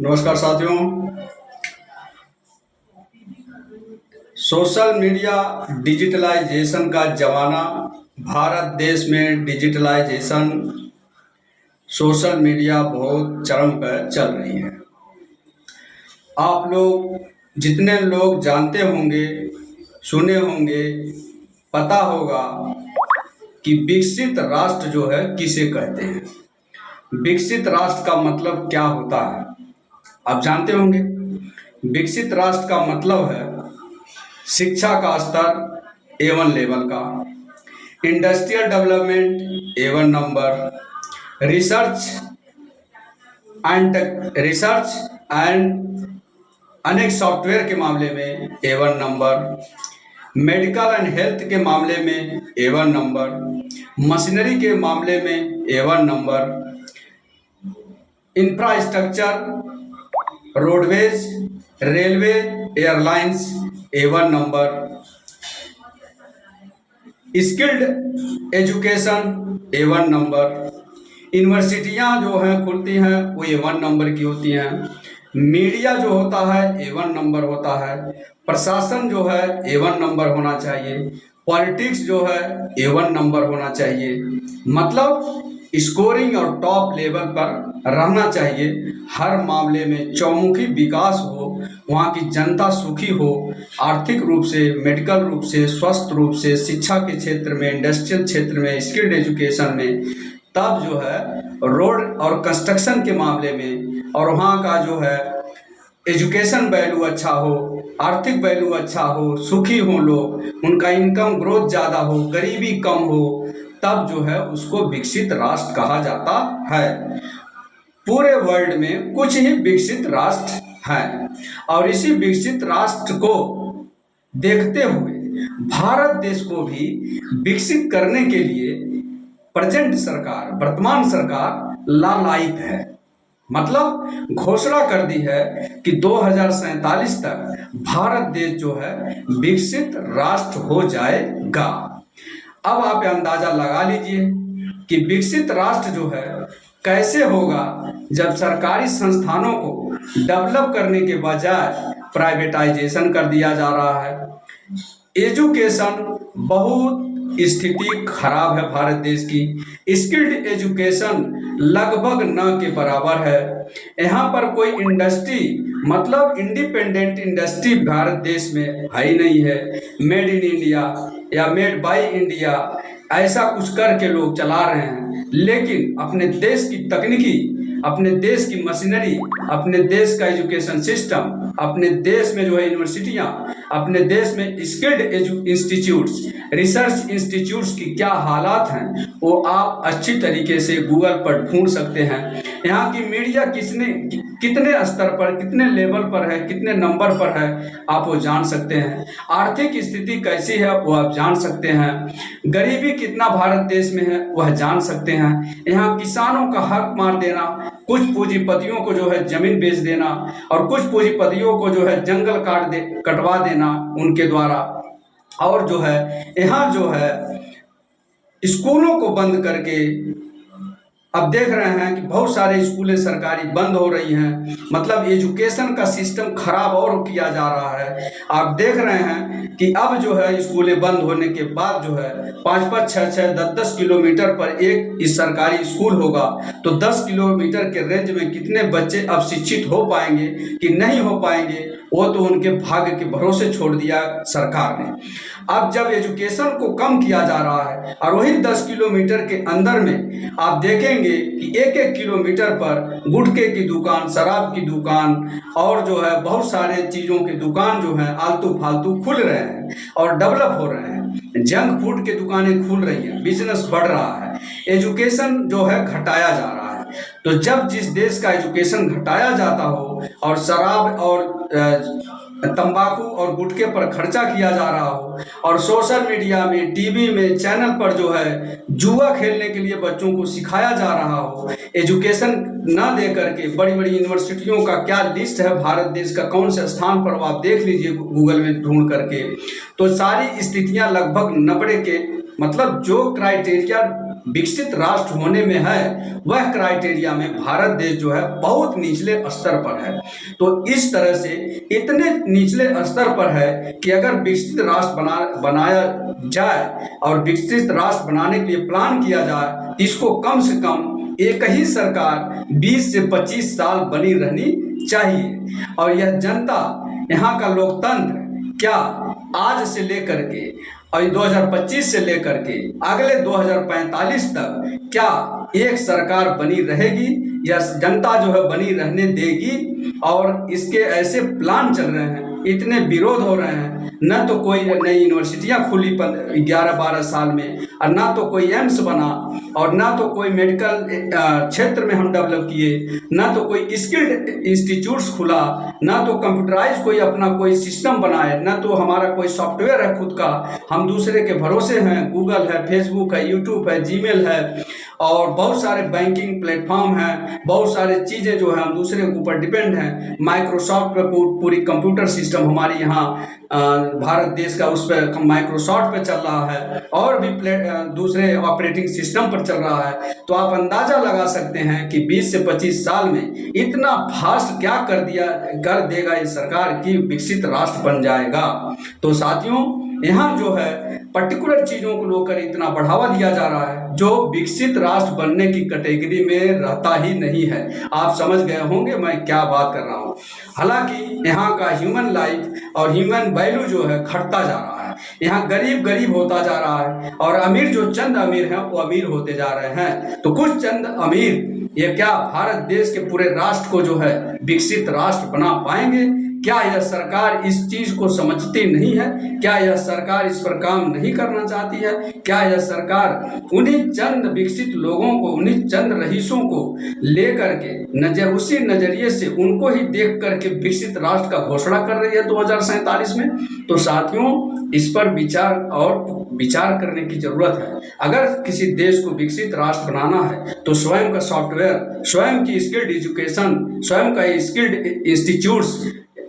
नमस्कार साथियों। Social media digitalisation का ज़माना। भारत देश में डिजिटलाइजेशन सोशल मीडिया बहुत चरम पर चल रही है। आप लोग जितने लोग जानते होंगे, सुने होंगे, पता होगा कि विकसित राष्ट्र जो है किसे कहते हैं। विकसित राष्ट्र का मतलब क्या होता है आप जानते होंगे। विकसित राष्ट्र का मतलब है शिक्षा का स्तर A1 लेवल का, industrial development A1 number, research and अनेक सॉफ्टवेयर के मामले में A1 number, medical and health के मामले में A1 नंबर, मशीनरी के मामले में A1 number, infrastructure, roadways, railway, airlines A1 number, skilled education A1 number, यूनिवर्सिटियाँ जो हैं खुलती हैं वो A1 नंबर की होती हैं, मीडिया जो होता है A1 नंबर होता है, प्रशासन जो है A1 नंबर होना चाहिए, पॉलिटिक्स जो है A1 नंबर होना चाहिए। मतलब स्कोरिंग और टॉप लेवल पर रहना चाहिए। हर मामले में चौमुखी विकास हो, वहाँ की जनता सुखी हो, आर्थिक रूप से, मेडिकल रूप से, स्वस्थ रूप से, शिक्षा के क्षेत्र में, इंडस्ट्रियल क्षेत्र में, स्किल्ड एजुकेशन में, तब जो है रोड और कंस्ट्रक्शन के मामले में, और वहाँ का जो है एजुकेशन वैल्यू अच्छा हो, आर्थिक वैल्यू अच्छा हो, सुखी हो लोग, उनका इनकम ग्रोथ ज़्यादा हो, गरीबी कम हो, तब जो है उसको विकसित राष्ट्र कहा जाता है। पूरे वर्ल्ड में कुछ ही विकसित राष्ट्र हैं और इसी विकसित राष्ट्र को देखते हुए भारत देश को भी विकसित करने के लिए प्रेजेंट सरकार, वर्तमान सरकार लालायित है। मतलब घोषणा कर दी है कि 2047 तक भारत देश जो है विकसित राष्ट्र हो जाएगा। अब आप अंदाजा लगा लीजिए कि विकसित राष्ट्र जो है कैसे होगा जब सरकारी संस्थानों को डेवलप करने के बजाय प्राइवेटाइजेशन कर दिया जा रहा है। एजुकेशन बहुत स्थिति खराब है भारत देश की। स्किल्ड एजुकेशन लगभग न के बराबर है। यहाँ पर कोई इंडस्ट्री, मतलब इंडिपेंडेंट इंडस्ट्री भारत देश में है ही नहीं है। मेड इन इंडिया या मेड बाय इंडिया ऐसा कुछ करके लोग चला रहे हैं, लेकिन अपने देश की तकनीकी, अपने देश की मशीनरी, अपने देश का एजुकेशन सिस्टम, अपने देश में जो है यूनिवर्सिटियाँ, अपने देश में स्किल्ड इंस्टीट्यूट्स, रिसर्च इंस्टीट्यूट्स की क्या हालात हैं वो आप अच्छी तरीके से गूगल पर ढूंढ सकते हैं। यहाँ की मीडिया कितने स्तर पर, कितने लेवल पर है, कितने नंबर पर है आप वो जान सकते हैं। आर्थिक स्थिति कैसी है वो आप जान सकते हैं। गरीबी कितना भारत देश में है वह जान सकते हैं। यहाँ किसानों का हक मार देना, कुछ पूंजीपतियों को जो है जमीन बेच देना और कुछ पूंजीपतियों को जो है जंगल कटवा देना उनके द्वारा, और जो है यहाँ जो है स्कूलों को बंद करके अब देख रहे हैं कि बहुत सारे स्कूलें सरकारी बंद हो रही हैं। मतलब एजुकेशन का सिस्टम खराब और किया जा रहा है। आप देख रहे हैं कि अब जो है स्कूलें बंद होने के बाद जो है 5-5, 6-6, 10-10 किलोमीटर पर एक सरकारी स्कूल होगा, तो 10 किलोमीटर के रेंज में कितने बच्चे अब शिक्षित हो पाएंगे कि नहीं हो पाएंगे, वो तो उनके भाग्य के भरोसे छोड़ दिया सरकार ने। अब जब एजुकेशन को कम किया जा रहा है और वही 10 किलोमीटर के अंदर में आप देखेंगे कि 1-1 किलोमीटर पर गुटखे की दुकान, शराब की दुकान और जो है बहुत सारे चीज़ों की दुकान जो है आलतू फालतू खुल रहे हैं और डेवलप हो रहे हैं। जंक फूड की दुकानें खुल रही हैं, बिजनेस बढ़ रहा है, एजुकेशन जो है घटाया जा रहा है। तो जब जिस देश का एजुकेशन घटाया जाता हो और शराब और तंबाकू और गुटखे पर खर्चा किया जा रहा हो और सोशल मीडिया में, टीवी में, चैनल पर जो है जुआ खेलने के लिए बच्चों को सिखाया जा रहा हो, एजुकेशन ना दे करके, बड़ी बड़ी यूनिवर्सिटियों का क्या लिस्ट है भारत देश का, कौन से स्थान पर आप देख लीजिए गूगल में ढूंढ करके, तो सारी स्थितियां लगभग 90 के, मतलब जो क्राइटेरिया विकसित राष्ट्र होने में है, वह क्राइटेरिया में भारत देश जो है बहुत निचले स्तर पर है। तो इस तरह से इतने निचले स्तर पर है कि अगर विकसित राष्ट्र बनाया जाए और विकसित राष्ट्र बनाने के लिए प्लान किया जाए, इसको कम से कम एक ही सरकार 20 से 25 साल बनी रहनी चाहिए। और यह जनता, यहाँ का लोकतंत्र क्या आज से लेकर के और 2025 से लेकर के अगले 2045 तक क्या एक सरकार बनी रहेगी या जनता जो है बनी रहने देगी? और इसके ऐसे प्लान चल रहे हैं, इतने विरोध हो रहे हैं, न तो कोई नई यूनिवर्सिटियां खुली 11-12 साल में, और ना तो कोई एम्स बना, और ना तो कोई मेडिकल क्षेत्र में हम डेवलप किए, ना तो कोई स्किल्ड इंस्टीट्यूट्स खुला, ना तो कंप्यूटराइज कोई अपना कोई सिस्टम बनाए, ना तो हमारा कोई सॉफ्टवेयर है खुद का, हम दूसरे के भरोसे हैं। गूगल है, फेसबुक है, यूट्यूब है, जीमेल है, और बहुत सारे बैंकिंग प्लेटफॉर्म हैं, बहुत सारे चीज़ें जो है हम दूसरे के ऊपर डिपेंड हैं। माइक्रोसॉफ्ट पे पूरी कंप्यूटर सिस्टम हमारी यहाँ भारत देश का उस पर माइक्रोसॉफ्ट पे चल रहा है, और भी दूसरे ऑपरेटिंग सिस्टम पर चल रहा है। तो आप अंदाज़ा लगा सकते हैं कि 20 से 25 साल में इतना फास्ट क्या कर देगा ये सरकार कि विकसित राष्ट्र बन जाएगा। तो साथियों, यहाँ जो है पर्टिकुलर चीज़ों को लेकर इतना बढ़ावा दिया जा रहा है जो विकसित राष्ट्र बनने की कैटेगरी में रहता ही नहीं है। आप समझ गए होंगे मैं क्या बात कर रहा हूँ। हालांकि यहाँ का ह्यूमन लाइफ और ह्यूमन वैल्यू जो है घटता जा रहा है। यहाँ गरीब गरीब होता जा रहा है, और अमीर जो चंद अमीर हैं वो अमीर होते जा रहे हैं। तो कुछ चंद अमीर ये क्या भारत देश के पूरे राष्ट्र को जो है विकसित राष्ट्र बना पाएंगे? क्या यह सरकार इस चीज को समझती नहीं है? क्या यह सरकार इस पर काम नहीं करना चाहती है? क्या यह सरकार उन्हीं चंद विकसित लोगों को, उन्हीं चंद रईसों को लेकर के उसी नजरिए से उनको ही देख करके विकसित राष्ट्र का घोषणा कर रही है 2047 में? तो साथियों, इस पर विचार करने की जरूरत है। अगर किसी देश को विकसित राष्ट्र बनाना है तो स्वयं का सॉफ्टवेयर, स्वयं की स्किल्ड एजुकेशन, स्वयं का स्किल्ड इंस्टीट्यूट्स,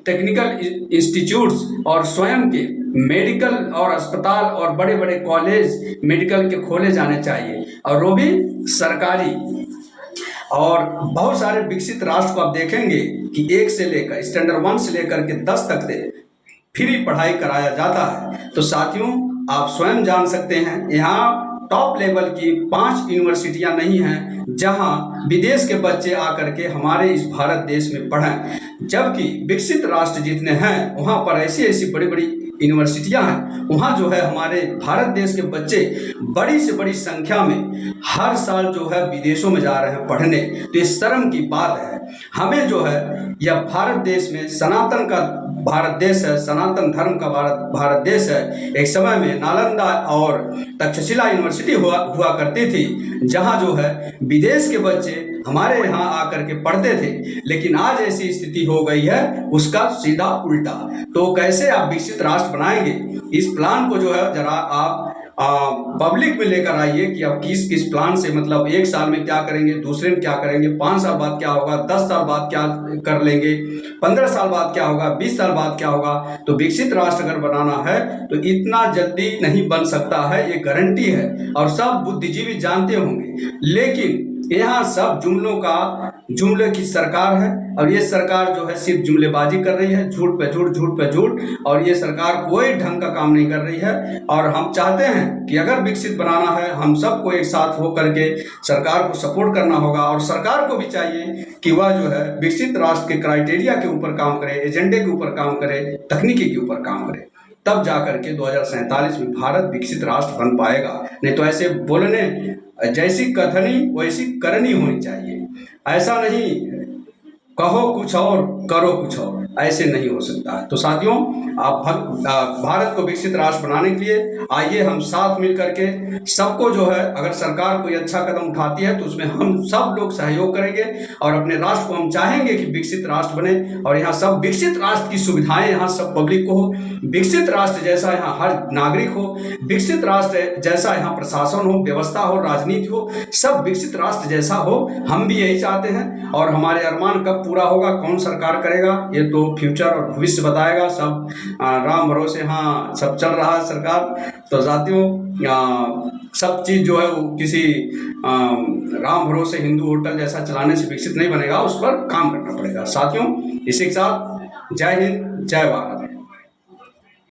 टेक्निकल इंस्टीट्यूट्स, और स्वयं के मेडिकल और अस्पताल और बड़े बड़े कॉलेज मेडिकल के खोले जाने चाहिए, और वो भी सरकारी। और बहुत सारे विकसित राष्ट्र को आप देखेंगे कि 1 से लेकर स्टैंडर्ड 1 से लेकर के 10 तक से फ्री पढ़ाई कराया जाता है। तो साथियों, आप स्वयं जान सकते हैं, यहाँ टॉप लेवल की 5 यूनिवर्सिटियां नहीं हैं जहां विदेश के बच्चे आकर के हमारे इस भारत देश में पढ़ें, जबकि विकसित राष्ट्र जितने हैं वहां पर ऐसी बड़ी बड़ी यूनिवर्सिटियां हैं। वहाँ जो है हमारे भारत देश के बच्चे बड़ी से बड़ी संख्या में हर साल जो है विदेशों में जा रहे हैं पढ़ने। तो ये शर्म की बात है। हमें जो है यह भारत देश में सनातन का भारत देश है, सनातन धर्म का भारत देश है। एक समय में नालंदा और तक्षशिला यूनिवर्सिटी हुआ करती थी, जहाँ जो है विदेश के बच्चे हमारे यहाँ आकर के पढ़ते थे। लेकिन आज ऐसी स्थिति हो गई है उसका सीधा उल्टा। तो कैसे आप विकसित राष्ट्र बनाएंगे? इस प्लान को जो है जरा आप पब्लिक में लेकर आइए कि आप किस प्लान से, मतलब 1 साल में क्या करेंगे, दूसरे में क्या करेंगे, 5 साल बाद क्या होगा, 10 साल बाद क्या कर लेंगे, 15 साल बाद क्या होगा, 20 साल बाद क्या होगा। तो विकसित राष्ट्र अगर बनाना है तो इतना जल्दी नहीं बन सकता है, ये गारंटी है, और सब बुद्धिजीवी जानते होंगे। लेकिन यहाँ सब जुमले की सरकार है, और ये सरकार जो है सिर्फ जुमलेबाजी कर रही है, झूठ पे झूठ, झूठ पे झूठ, और ये सरकार कोई ढंग का काम नहीं कर रही है। और हम चाहते हैं कि अगर विकसित बनाना है, हम सबको एक साथ हो करके सरकार को सपोर्ट करना होगा, और सरकार को भी चाहिए कि वह जो है विकसित राष्ट्र के क्राइटेरिया के ऊपर काम करे, एजेंडे के ऊपर काम करे, तकनीकी के ऊपर काम करे। तब जाकर के 2047 में भारत विकसित राष्ट्र बन पाएगा। नहीं तो ऐसे बोलने जैसी कथनी वैसी करनी होनी चाहिए। ऐसा नहीं कहो कुछ और करो कुछ और, ऐसे नहीं हो सकता है। तो साथियों, आप भारत को विकसित राष्ट्र बनाने के लिए आइए हम साथ मिल करके सबको जो है, अगर सरकार कोई अच्छा कदम उठाती है तो उसमें हम सब लोग सहयोग करेंगे, और अपने राष्ट्र को हम चाहेंगे कि विकसित राष्ट्र बने, और यहाँ सब विकसित राष्ट्र की सुविधाएं यहाँ सब पब्लिक को हो, विकसित राष्ट्र जैसा यहाँ हर नागरिक हो, विकसित राष्ट्र जैसा यहाँ प्रशासन हो, व्यवस्था हो, राजनीति हो, सब विकसित राष्ट्र जैसा हो। हम भी यही चाहते हैं, और हमारे अरमान कब पूरा होगा, कौन सरकार करेगा, ये तो फ्यूचर और भविष्य बताएगा। सब राम भरोसे हाँ सब चल रहा है सरकार। तो साथियों सब चीज़ जो है वो किसी राम भरोसे हिंदू होटल जैसा चलाने से विकसित नहीं बनेगा, उस पर काम करना पड़ेगा साथियों। इसी के साथ जय हिंद, जय भारत।